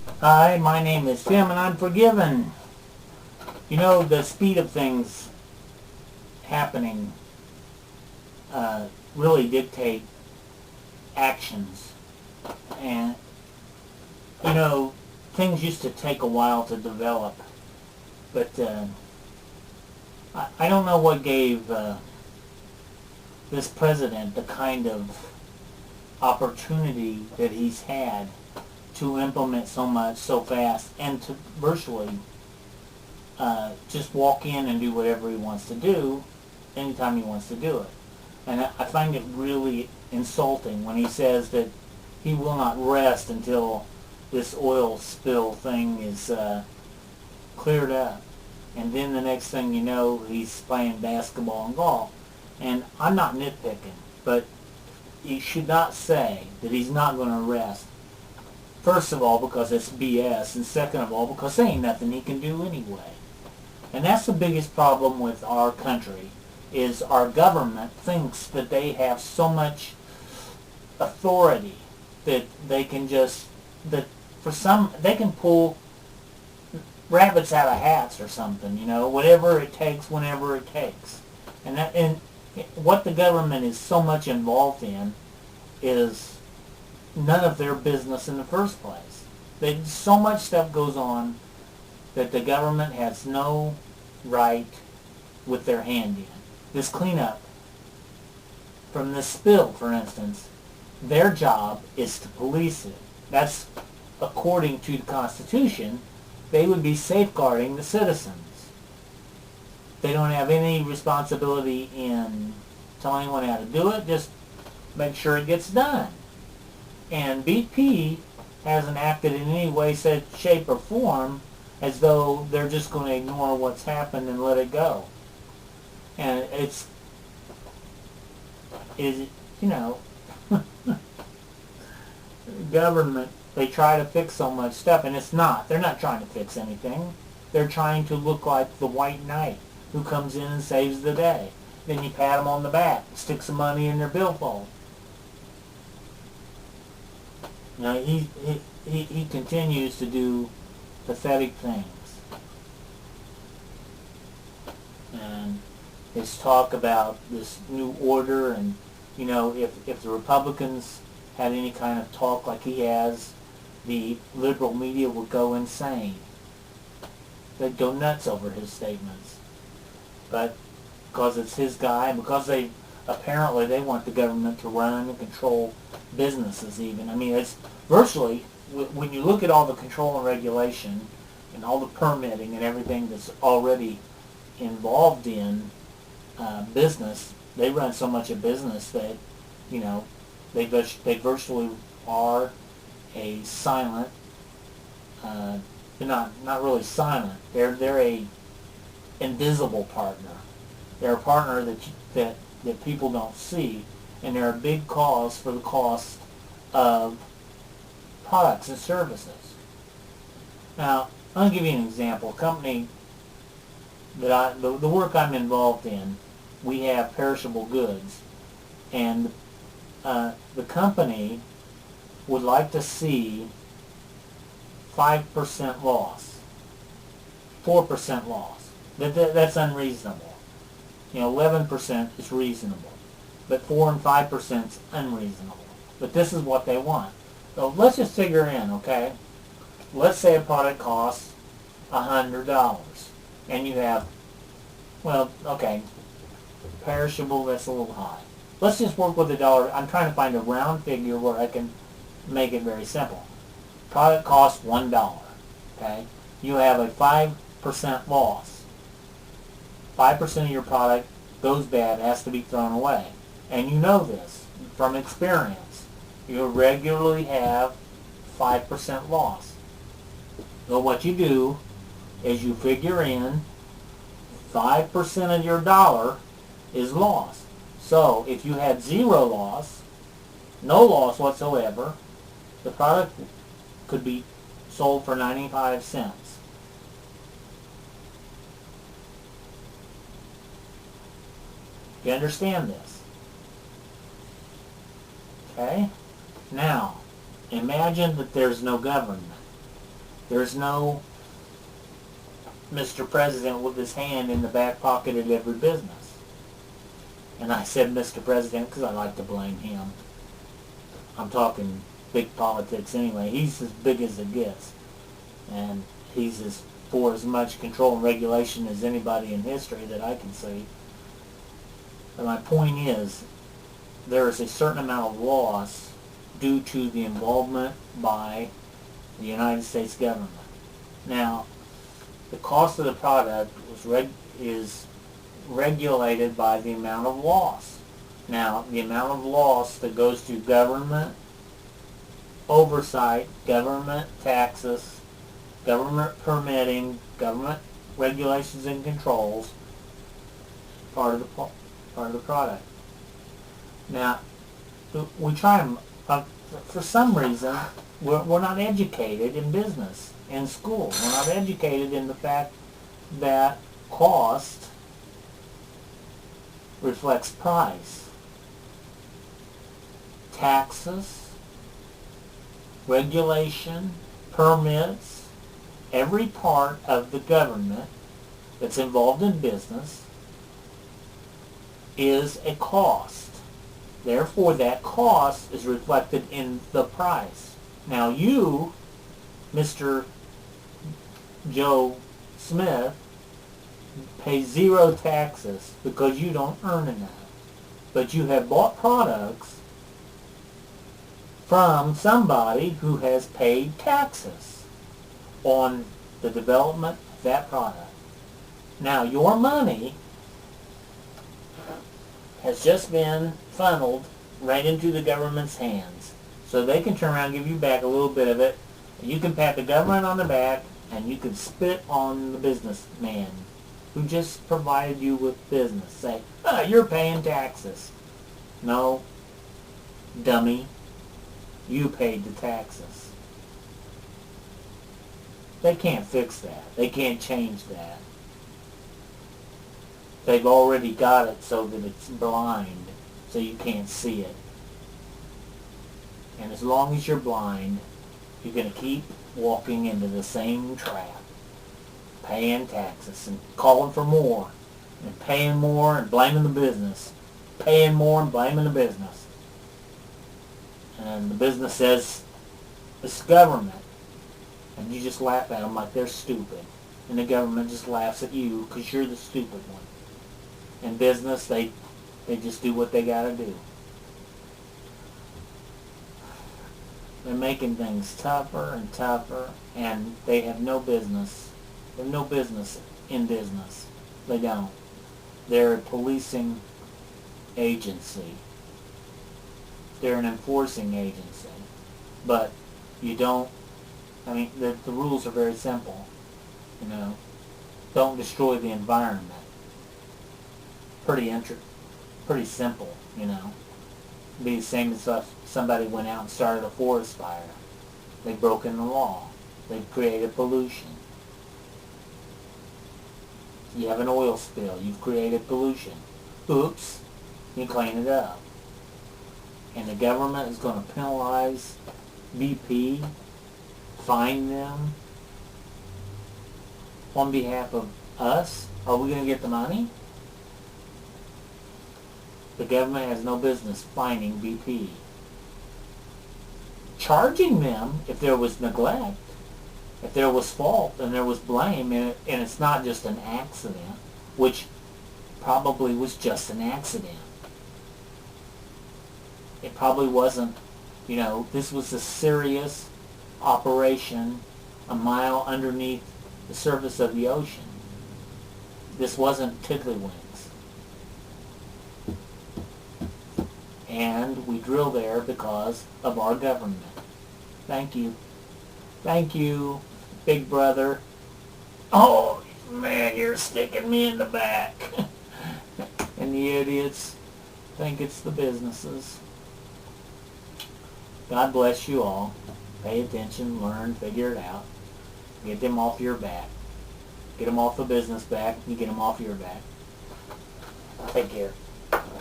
Hi, my name is Tim and I'm forgiven. You know, the speed of things happening really dictate actions. And, you know, things used to take a while to develop. But I don't know what gave this president the kind of opportunity that he's had to implement so much so fast and to virtually just walk in and do whatever he wants to do anytime he wants to do it. And I find it really insulting when he says that he will not rest until this oil spill thing is cleared up. And then the next thing you know, he's playing basketball and golf. And I'm not nitpicking, but he should not say that he's not going to rest. First of all, because it's BS, and second of all, because there ain't nothing he can do anyway. And that's the biggest problem with our country, is our government thinks that they have so much authority that they can just, that for some, they can pull rabbits out of hats or something, you know, whatever it takes, whenever it takes. And what the government is so much involved in is none of their business in the first place. So much stuff goes on that the government has no right with their hand in. This cleanup from this spill, for instance, their job is to police it. That's according to the Constitution. They would be safeguarding the citizens. They don't have any responsibility in telling anyone how to do it. Just make sure it gets done. And BP hasn't acted in any way, shape, or form as though they're just going to ignore what's happened and let it go. And you know, government, they try to fix so much stuff, and it's not. They're not trying to fix anything. They're trying to look like the white knight who comes in and saves the day. Then you pat them on the back, stick some money in their billfold. You know, he continues to do pathetic things. And his talk about this new order, and, you know, if the Republicans had any kind of talk like he has, the liberal media would go insane. They'd go nuts over his statements. But because it's his guy, and because apparently they want the government to run and control businesses even. I mean, it's virtually, when you look at all the control and regulation and all the permitting and everything that's already involved in business, they run so much of business that, you know, they virtually are a silent, not really silent. They're a invisible partner. They're a partner that people don't see, and they're a big cause for the cost of products and services. Now, I'll give you an example. A company that the work I'm involved in, we have perishable goods, and the company would like to see 5% loss, 4% loss. That's unreasonable. You know, 11% is reasonable, but 4 and 5% is unreasonable. But this is what they want. So let's just figure in, okay? Let's say a product costs $100, and you have, well, okay, perishable, that's a little high. Let's just work with $1. I'm trying to find a round figure where I can make it very simple. Product costs $1, okay? You have a 5% loss. 5% of your product goes bad, has to be thrown away. And you know this from experience. You regularly have 5% loss. So what you do is you figure in 5% of your dollar is loss. So if you had zero loss, no loss whatsoever, the product could be sold for 95 cents. You understand this? Okay? Now, imagine that there's no government. There's no Mr. President with his hand in the back pocket at every business. And I said Mr. President because I like to blame him. I'm talking big politics anyway. He's as big as it gets. And he's for as much control and regulation as anybody in history that I can see. But my point is, there is a certain amount of loss due to the involvement by the United States government. Now, the cost of the product is regulated by the amount of loss. Now, the amount of loss that goes to government oversight, government taxes, government permitting, government regulations and controls, part of the product. Now, we try to, for some reason, we're not educated in business, in school. We're not educated in the fact that cost reflects price. Taxes, regulation, permits, every part of the government that's involved in business is a cost. Therefore, that cost is reflected in the price. Now you, Mr. Joe Smith, pay zero taxes because you don't earn enough. But you have bought products from somebody who has paid taxes on the development of that product. Now your money has just been funneled right into the government's hands. So they can turn around and give you back a little bit of it. You can pat the government on the back and you can spit on the businessman who just provided you with business. Say, oh, you're paying taxes. No, dummy. You paid the taxes. They can't fix that. They can't change that. They've already got it so that it's blind, so you can't see it. And as long as you're blind, you're going to keep walking into the same trap. Paying taxes and calling for more. And paying more and blaming the business. Paying more and blaming the business. And the business says, it's government. And you just laugh at them like they're stupid. And the government just laughs at you because you're the stupid one. In business, they just do what they got to do. They're making things tougher and tougher, and they have no business. They have no business in business. They don't. They're a policing agency. They're an enforcing agency. But you don't, I mean, the rules are very simple. You know, don't destroy the environment. Pretty simple, you know. It'd be the same as if somebody went out and started a forest fire. They've broken the law. They've created pollution. You have an oil spill. You've created pollution. Oops. You clean it up. And the government is going to penalize BP, fine them on behalf of us. Are we going to get the money? The government has no business fining BP. Charging them if there was neglect, if there was fault and there was blame, and it's not just an accident, which probably was just an accident. It probably wasn't, you know, this was a serious operation a mile underneath the surface of the ocean. This wasn't tiddlywinks. And we drill there because of our government. Thank you. Thank you, Big Brother. Oh, man, you're sticking me in the back. And the idiots think it's the businesses. God bless you all. Pay attention, learn, figure it out. Get them off your back. Get them off the business back. You get them off your back. Take care.